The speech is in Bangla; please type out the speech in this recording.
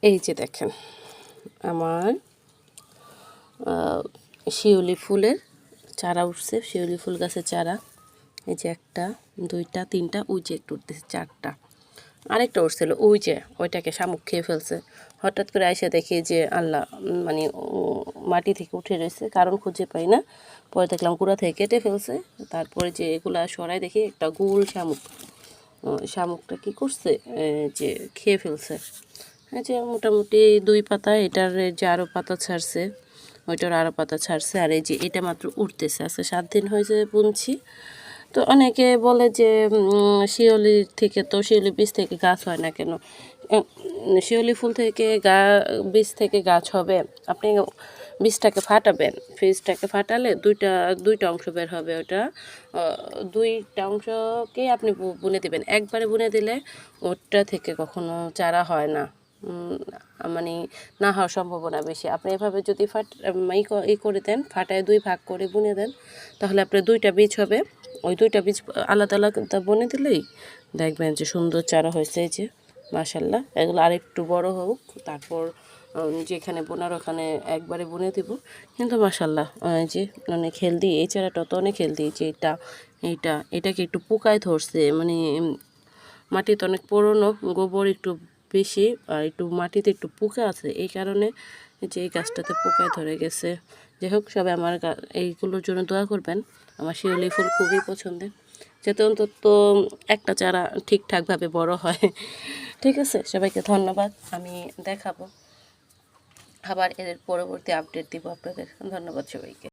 এই যে দেখেন আমার শিউলি ফুলের চারা উঠছে, শিউলি ফুল গাছের চারা। এই যে একটা, দুইটা, তিনটা, ওই যে একটু উঠতেছে, চারটা। আরেকটা উঠছিল ওই যে, ওইটাকে শামুক খেয়ে ফেলছে। হঠাৎ করে আইসা দেখি যে আল্লাহ, মানে মাটি থেকে উঠে রয়েছে, কারণ খুঁজে পাই না। পরে দেখলাম গুঁড়া থেকে কেটে ফেলছে। তারপরে যে এগুলা সরাই দেখি একটা গোল শামুক, শামুকটা কী করছে, যে খেয়ে ফেলছে। হ্যাঁ, যে মোটামুটি 2 পাতা, এটার যে আরও পাতা ছাড়ছে, ওইটার আরও পাতা ছাড়ছে। আর এই যে এটা মাত্র উঠতেছে, আজকে 7 দিন হয়েছে বুনছি। তো অনেকে বলে যে শিউলির থেকে, তো শিউলি বীজ থেকে গাছ হয় না কেন? শিউলি ফুল থেকে বীজ থেকে গাছ হবে। আপনি বীজটাকে ফাটাবেন, বীজটাকে ফাটালে দুইটা অংশ বের হবে। ওটা দুইটা অংশকেই আপনি বুনে দেবেন। একবারে বুনে দিলে ওটা থেকে কখনো চারা হয় না, মানে না হওয়ার সম্ভাবনা বেশি। আপনি এভাবে যদি করে দেন, ফাটায় 2 ভাগ করে বুনে দেন, তাহলে আপনার 2টা বীজ হবে। ওই 2টা বীজ আলাদা আলাদা বুনে দিলেই দেখবেন যে সুন্দর চারা হয়েছে। এই যে মাশাল্লাহ, এগুলো আরেকটু বড় হোক, তারপর যেখানে বোনার ওখানে একবারে বুনে দেব। কিন্তু মাশাল্লাহ, যে অনেক হেলদি, এই চারাটা তো অনেক হেলদি। যে এটাকে একটু পোকায় ধরছে, মানে মাটিতে অনেক পুরনো, গোবর একটু বেশি, আর একটু মাটিতে একটু পোকা আছে, এই কারণে যে এই গাছটাতে পোকায় ধরে গেছে। যাই হোক, সবাই আমার এইগুলোর জন্য দোয়া করবেন। আমার শিউলি ফুল খুবই পছন্দের, যাতে অন্তত একটা চারা ঠিকঠাকভাবে বড় হয়। ঠিক আছে, সবাইকে ধন্যবাদ। আমি দেখাবো, আবার এর পরবর্তী আপডেট দিব আপনাদের। ধন্যবাদ সবাইকে।